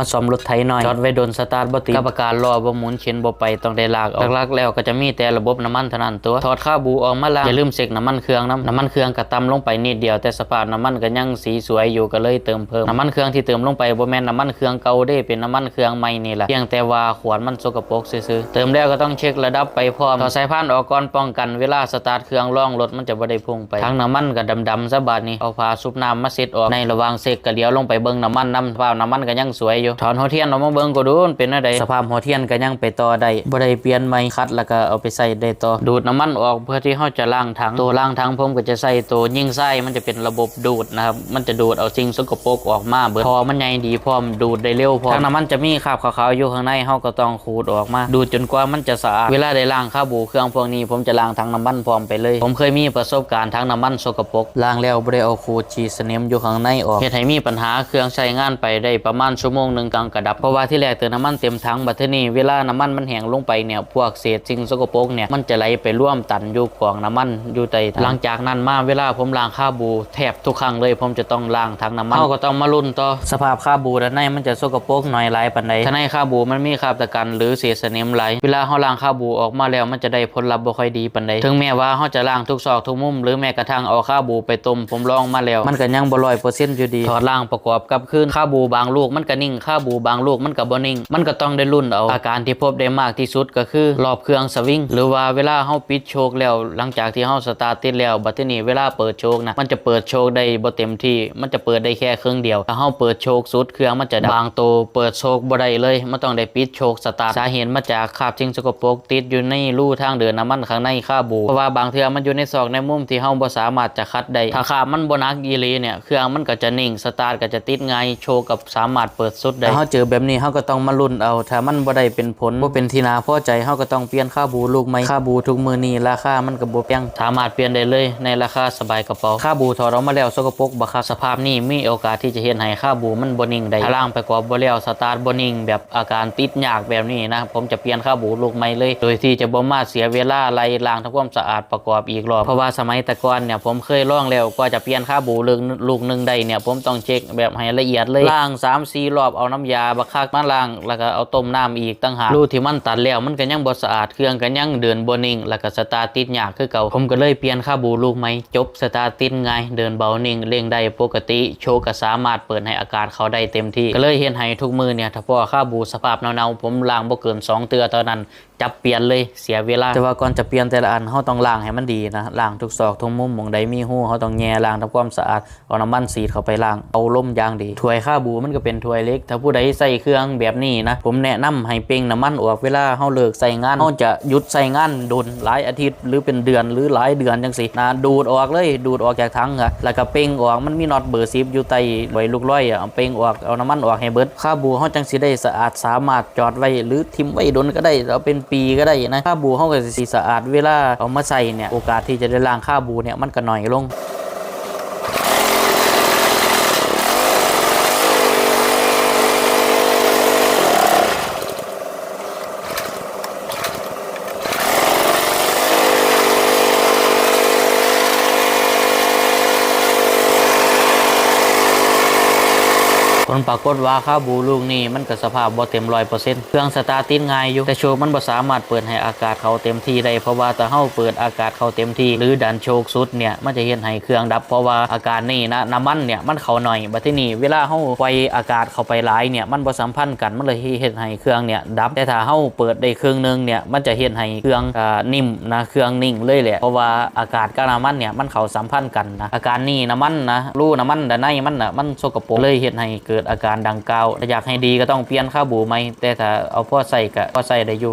มาซ่อมรถไถหน่อยจอดไว้โดนสตาร์ทบ่ติดกับอาการล้อบ่หมุนเข็นบ่ไปต้องได้ลากออกหลักๆแล้วก็จะมีแต่ระบบน้ำมันเท่านั้นตัวถอดคาบูออกมาล้างอย่าลืมเช็คน้ำมันเครื่องน้ำมันเครื่องก็ต่ำลงไปนิดเดียวแต่สภาพน้ำมันก็ยังสีสวยอยู่ก็เลยเติมเพิ่มน้ำมันเครื่องที่เติมลงไปบ่แม่นน้ำมันเครื่องเก่าเด้เป็นน้ำมันเครื่องใหม่นี่แหละเพียงแต่ว่าขวดมันสกปรกซื่อๆเติมแล้วก็ต้องเช็คระดับไปพร้อมถอดสายพานออกก่อนป้องกันเวลาสตาร์ทเครื่องล่องรถมันจะบ่ได้พุ่งไปทั้งน้ำมันก็ดำๆซะบาดนี้เอาผ้าซุบน้ำมาเช็ดออกในระหว่างเช็คก็เลี้ยวลงไปเบิ่งน้ำมันน้ำมันก็ยังสวยอยู่ถอนหัวเทียนออกมาเบิ่งก็ดูมันเป็นอะไรสภาพหัวเทียนก็ยังไปต่อได้บ่ได้เปลี่ยนใหม่คัดแล้วก็เอาไปใส่ได้ต่อดูดน้ำมันออกเพื่อที่เฮาจะล้างถังตัวล้างถังผมก็จะใส่ตัวยิงไส้มันจะเป็นระบบดูดนะครับมันจะดูดเอาสิ่งสกปรกออกมาเบิดพอมันใหญ่ดีพร้อมดูดได้เร็วพร้อมทั้งน้ำมันจะมีคราบขาวๆอยู่ข้างในเฮาก็ต้องขูดออกมาดูดจนกว่ามันจะสะอาดเวลาได้ล้างคาบูเครื่องพวกนี้ผมจะล้างถังน้ำมันพร้อมไปเลยผมเคยมีประสบการณ์ทั้งน้ำมันสกปรกล้างแล้วบ่ได้เอาขูดฉีดสนิมอยู่ข้างในออกเฮ็ดให้มีปัญหาเครื่องใช้งานไปได้ประมาณชั่วโมงนึงกลางกระดับเพราะว่าที่แรกเติมน้ำมันเต็มถังบัดทีนี้เวลาน้ำมันมันแห้งลงไปเนี่ยพวกเศษสิ่งสกปรกเนี่ยมันจะไหลไปร่วมตันอยู่กองน้ำมันอยู่ใต้หลังจากนั้นมาเวลาผมล้างคาบูแทบทุกครั้งเลยผมจะต้องล้างถังน้ำมันเราก็ต้องมาลุ้นต่อสภาพคาบูด้านในมันจะสกปรกหน่อยหลายปานใดถ้าในคาบูมันมีคราบตะกันหรือเศษสนิมไหลเวลาเราล้างคาบูออกมาแล้วมันจะได้ผลลัพธ์บ่ค่อยดีปานใดถึงแม้ว่าเราจะล้างทุกซอกทุกมุมหรือแม้กระทั่งเอาคาบูไปต้มผมลองมาแล้วมันก็ยังบ่100%อยู่ดีถอดล้างประกอบกับคืนคาบูบางลูกมันก็นิ่งคาบูบางลูกมันก็บ่นิ่งมันก็ต้องได้ลุ้นเอาอาการที่พบได้มากที่สุดก็คือรอบเครื่องสวิงหรือว่าเวลาเฮาปิดโชคแล้วหลังจากที่เฮาสตาร์ทติดแล้วบัดทีนี้เวลาเปิดโชคนะมันจะเปิดโชคได้บ่เต็มที่มันจะเปิดได้แค่ครึ่งเดียวถ้าเฮาเปิดโชคสุดเครื่องมันจะบางโตเปิดโชคบ่ได้เลยมันต้องได้ปิดโชคสตาร์ทสาเหตุมาจากคราบสิ่งสกปรกติดอยู่ในรูทางเดินน้ำมันข้างในคาบูเพราะว่าบางเทื่อมันอยู่ในซอกในมุมที่เฮาบ่สามารถจะคัดได้ถ้าคราบมันบ่หนักอีหลีเนี่ยเครื่องมันก็จะนิ่งสตาร์ทก็จะติดง่ายโชคกับสามารถเปิดสุดได้ถ้าเฮาเจอแบบนี้เฮาก็ต้องมาลุ้นเอาถ้ามันบ่ได้เป็นผลบ่เป็นที่น่าพอใจเฮาก็ต้องเปลี่ยนคาบูลูกใหม่คาบูทุกมื้อนี้ราคามันก็บ่แพงสามารถเปลี่ยนได้เลยในราคาสบายกระเป๋าคาบูถอดออกมาแล้วสกปรกบ่คักสภาพนี้มีโอกาสที่จะเฮ็ดให้คาบูมันบ่นิ่งได้ถ้าล้างประกอบบ่แล้วสตาร์ทบ่นิ่งแบบอาการติดยากแบบนี้นะผมจะเปลี่ยนคาบูลูกใหม่เลยโดยที่จะบ่มาเสียเวลาไล่ล้างทำความสะอาดประกอบอีกรอบเพราะว่าสมัยแต่ก่อนเนี่ยผมเคยลองแล้วกว่าจะเปลี่ยนคาบูลูกนึงได้เนี่ยผมต้องเช็คแบบให้ละเอียดเลยล้าง 3-4 รอบเอาน้ำยาบักคักมาล้างแล้วก็เอาต้มน้ำอีกตั้งหากรูที่มันตัดแล้วมันก็ยังบ่สะอาดเครื่องก็ยังเดินบ่นิ่งแล้วก็สตาร์ทติดยากคือเก่าผมก็เลยเปลี่ยนคาบูลูกใหม่จบสตาร์ทติดง่ายเดินเบานิ่งเร่งได้ปกติโชว์ก็สามารถเปิดให้อากาศเข้าได้เต็มที่ก็เลยเฮ็ดให้ทุกมือเนี่ยถ้าพอคาบูสภาพเนาๆผมล้างบ่เกิน2เทื่อตอนนั้นจับเปลี่ยนเลยเสียเวลาแต่ว่าก่อนจะเปลี่ยนแต่ละอันเฮาต้องล้างให้มันดีนะล้างทุกซอกทุกมุมหม่องใดมีหูเฮาต้องแย่ล้างทำความสะอาดเอาน้ำมันสีดเข้าไปล้างเอาลมยางดีถ้วยคาบูมันก็เป็นถ้วยเล็กถ้าผู้ใดใส่เครื่องแบบนี้นะผมแนะนำให้เป่งน้ำมันออกเวลาเฮาเลิกใส่งานเฮาจะหยุดใส่งานโดนหลายอาทิตย์หรือเป็นเดือนหรือหลายเดือนจังซี่นะดูดออกเลยดูดออกจากถังอะแล้วก็เป่งออกมันมีน็อตเบอร์10อยู่ใต้ใบลูกร้อยเอาเป่งออกเอาน้ำมันออกให้เบิดคาบูเฮาจังสิได้สะอาดสามารถจอดไว้หรือทิ้งไว้โดนก็ได้เอาเป็นปีก็ได้นะคาบูเฮาก็สิสะอาดเวลาเอามาใส่เนี่ยโอกาสที่จะได้ล้างคาบูเนี่ยมันก็น้อยลง ผลปรากฏว่าคาบูลูกนี้มันก็สภาพบ่เต็ม 100% เครื่องสตาร์ทติดง่ายอยู่แต่โชคมันบ่สามารถเปิดให้อากาศเข้าเต็มที่ได้เพราะว่าถ้าเฮาเปิดอากาศเข้าเต็มที่หรือดันโชคสุดเนี่ยมันจะเฮ็ดให้เครื่องดับเพราะว่าอาการนี้นะน้ำมันเนี่ยมันเข้าหน่อยบัดทีนี้เวลาเฮาปล่อยอากาศเข้าไปหลายเนี่ยมันบ่สัมพันธ์กันมันเลยเฮ็ดให้เครื่องเนี่ยดับแต่ถ้าเฮาเปิดได้ครึ่งนึงเนี่ยมันจะเฮ็ดให้เครื่องนิ่มนะเครื่องนิ่งเลยแหละเพราะว่าอากาศกับน้ำมันเนี่ยมันเข้าสัมพันธ์กันนะอาการนี้น้ำมันนะรูน้ำมันด้านในมันน่ะมันสกปรกเลยเฮ็ดให้เกิดอาการดังกล่าวอยากให้ดีก็ต้องเปลี่ยนคาบูใหม่แต่ถ้าเอาพอใส่ก็พอใส่ได้อยู่